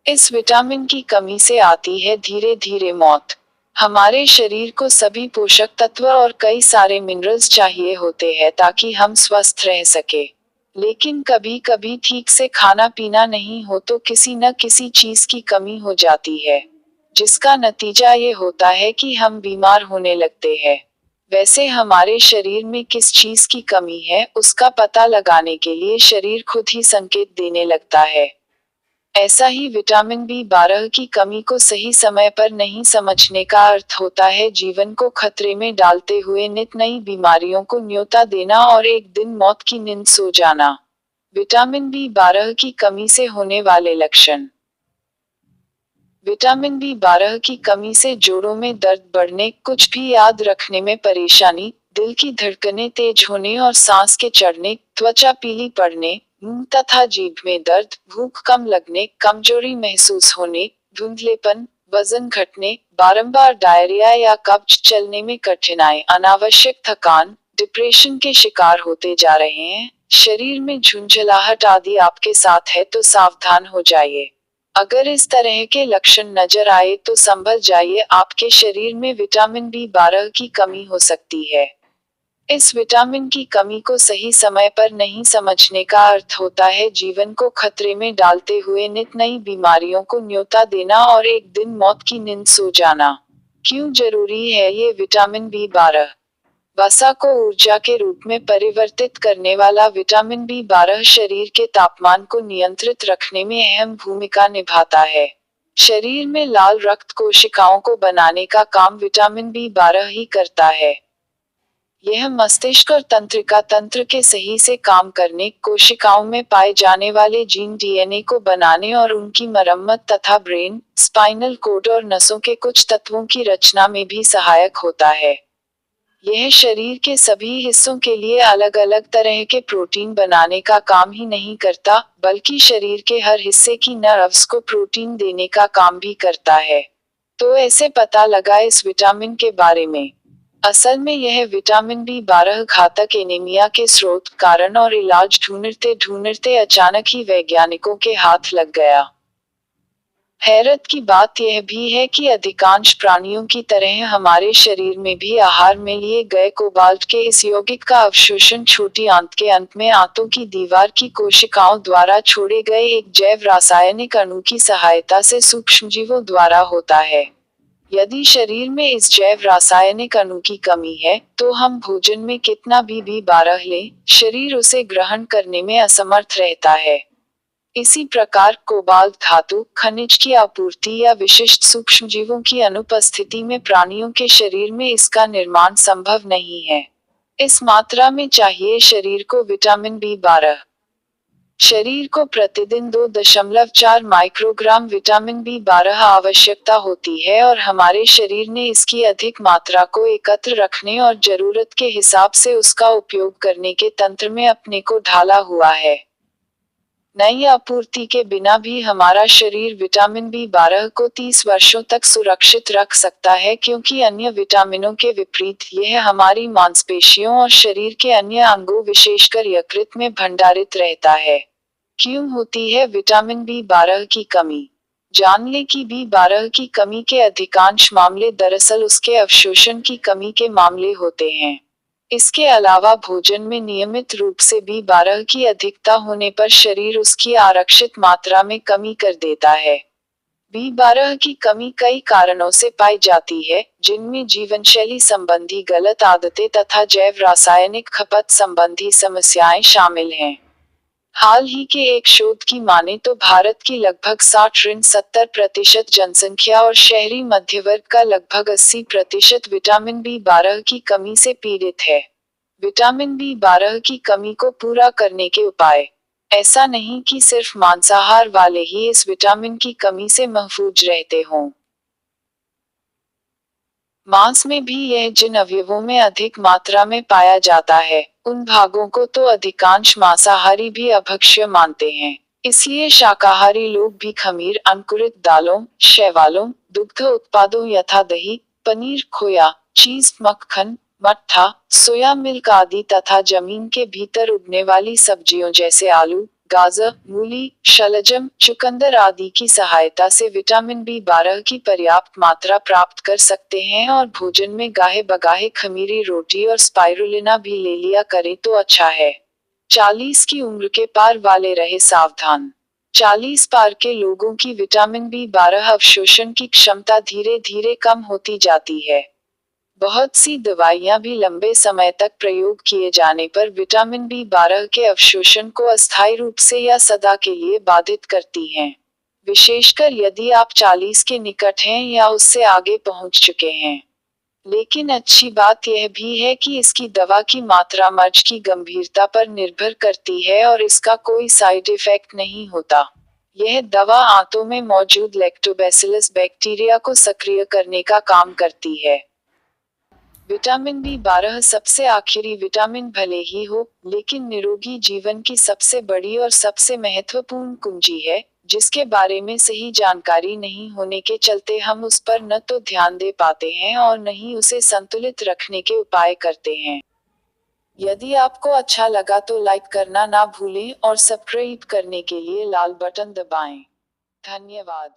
इस विटामिन की कमी से आती है धीरे धीरे मौत। हमारे शरीर को सभी पोषक तत्व और कई सारे मिनरल्स चाहिए होते हैं ताकि हम स्वस्थ रह सके। लेकिन कभी कभी ठीक से खाना पीना नहीं हो तो किसी न किसी चीज की कमी हो जाती है, जिसका नतीजा ये होता है कि हम बीमार होने लगते हैं। वैसे हमारे शरीर में किस चीज की कमी है उसका पता लगाने के लिए शरीर खुद ही संकेत देने लगता है। ऐसा ही विटामिन बी 12 की कमी को सही समय पर नहीं समझने का अर्थ होता है जीवन को खतरे में डालते हुए नित नई बीमारियों को न्योता देना और एक दिन मौत की नींद सो जाना। विटामिन बी 12 की कमी से होने वाले लक्षण। विटामिन बी 12 की कमी से जोड़ों में दर्द बढ़ने, कुछ भी याद रखने में परेशानी, दिल की धड़कनें तेज होने और सांस के चढ़ने, त्वचा पीली पड़ने, मुंह तथा जीभ में दर्द, भूख कम लगने, कमजोरी महसूस होने, धुंधलेपन, वजन घटने, बारंबार डायरिया या कब्ज, चलने में कठिनाई, अनावश्यक थकान, डिप्रेशन के शिकार होते जा रहे हैं, शरीर में झुंझलाहट आदि आपके साथ है तो सावधान हो जाइए। अगर इस तरह के लक्षण नजर आए तो संभल जाइए, आपके शरीर में विटामिन बी 12 की कमी हो सकती है। इस विटामिन की कमी को सही समय पर नहीं समझने का अर्थ होता है जीवन को खतरे में डालते हुए नित नई बीमारियों को न्योता देना और एक दिन मौत की नींद सो जाना। क्यों जरूरी है ये विटामिन बी 12? वसा को ऊर्जा के रूप में परिवर्तित करने वाला विटामिन बी 12 शरीर के तापमान को नियंत्रित रखने में अहम भूमिका निभाता है। शरीर में लाल रक्त कोशिकाओं को बनाने का काम विटामिन बी 12 ही करता है। यह मस्तिष्क और तंत्रिका तंत्र के सही से काम करने, कोशिकाओं में पाए जाने वाले जीन डीएनए को बनाने और उनकी मरम्मत तथा ब्रेन, स्पाइनल कोड और नसों के कुछ तत्वों की रचना में भी सहायक होता है। यह शरीर के सभी हिस्सों के लिए अलग अलग तरह के प्रोटीन बनाने का काम ही नहीं करता, बल्कि शरीर के हर हिस्से की नर्व्स को प्रोटीन देने का काम भी करता है। तो ऐसे पता लगा इस विटामिन के बारे में। असल में यह विटामिन बी 12 घातक एनीमिया के स्रोत, कारण और इलाज ढूंढते ढूंढते अचानक ही वैज्ञानिकों के हाथ लग गया। हैरत की बात यह भी है कि अधिकांश प्राणियों की तरह हमारे शरीर में भी आहार में लिए गए कोबाल्ट के इस यौगिक का अवशोषण छोटी आंत के अंत में आंतों की दीवार की कोशिकाओं द्वारा छोड़े गए एक जैव रासायनिक अणु की सहायता से सूक्ष्मजीवों द्वारा होता है। यदि शरीर में इस जैव रासायनिक अणु की कमी है, तो हम भोजन में कितना भी बी 12 लें, शरीर उसे ग्रहण करने में असमर्थ रहता है। इसी प्रकार कोबाल्ट धातु, खनिज की आपूर्ति या विशिष्ट सूक्ष्मजीवों की अनुपस्थिति में प्राणियों के शरीर में इसका निर्माण संभव नहीं है। इस मात्रा में चाहिए शरीर को विटामिन बी 12। शरीर को प्रतिदिन 2.4 माइक्रोग्राम विटामिन बी 12 आवश्यकता होती है और हमारे शरीर ने इसकी अधिक मात्रा को एकत्र रखने और जरूरत के हिसाब से उसका उपयोग करने के तंत्र में अपने को ढाला हुआ है। नई आपूर्ति के बिना भी हमारा शरीर विटामिन बी 12 को 30 वर्षों तक सुरक्षित रख सकता है, क्योंकि अन्य विटामिनों के विपरीत यह हमारी मांसपेशियों और शरीर के अन्य अंगों विशेषकर यकृत में भंडारित रहता है। क्यों होती है विटामिन बी 12 की कमी? जान लें कि बी 12 की कमी के अधिकांश मामले दरअसल उसके अवशोषण की कमी के मामले होते हैं। इसके अलावा भोजन में नियमित रूप से बी 12 की अधिकता होने पर शरीर उसकी आरक्षित मात्रा में कमी कर देता है। बी 12 की कमी कई कारणों से पाई जाती है, जिनमें जीवनशैली संबंधी गलत आदतें तथा जैव रासायनिक खपत संबंधी समस्याएं शामिल हैं। हाल ही के एक शोध की माने तो भारत की लगभग 60-70% जनसंख्या और शहरी मध्य वर्ग का लगभग 80% विटामिन बी 12 की कमी से पीड़ित है। विटामिन बी 12 की कमी को पूरा करने के उपाय। ऐसा नहीं कि सिर्फ मांसाहार वाले ही इस विटामिन की कमी से महफूज रहते हों। मांस में भी यह जिन अवयवों में अधिक मात्रा में पाया जाता है, उन भागों को तो अधिकांश मांसाहारी भी अभक्ष्य मानते हैं। इसलिए शाकाहारी लोग भी खमीर, अंकुरित दालों, शैवालों, दुग्ध उत्पादों यथा दही, पनीर, खोया, चीज, मक्खन, मट्ठा, सोया मिल्क आदि तथा जमीन के भीतर उगने वाली सब्जियों जैसे आलू, गाजर, मूली, शलजम, चुकंदर आदि की सहायता से विटामिन बी 12 की पर्याप्त मात्रा प्राप्त कर सकते हैं और भोजन में गाहे बगाहे खमीरी रोटी और स्पाइरुलिना भी ले लिया करें तो अच्छा है। 40 की उम्र के पार वाले रहे सावधान। 40 पार के लोगों की विटामिन बी 12 अवशोषण की क्षमता धीरे धीरे कम होती जाती है। बहुत सी दवाइयां भी लंबे समय तक प्रयोग किए जाने पर विटामिन बी 12 के अवशोषण को अस्थायी रूप से या सदा के लिए बाधित करती हैं। विशेषकर यदि आप 40 के निकट हैं या उससे आगे पहुंच चुके हैं। लेकिन अच्छी बात यह भी है कि इसकी दवा की मात्रा मर्ज की गंभीरता पर निर्भर करती है और इसका कोई साइड इफेक्ट नहीं होता। यह दवा आंतों में मौजूद लैक्टोबैसिलस बैक्टीरिया को सक्रिय करने का काम करती है। विटामिन बी 12 सबसे आखिरी विटामिन भले ही हो, लेकिन निरोगी जीवन की सबसे बड़ी और सबसे महत्वपूर्ण कुंजी है, जिसके बारे में सही जानकारी नहीं होने के चलते हम उस पर न तो ध्यान दे पाते हैं और न ही उसे संतुलित रखने के उपाय करते हैं। यदि आपको अच्छा लगा तो लाइक करना ना भूलें और सब्सक्राइब करने के लिए लाल बटन दबाएं। धन्यवाद।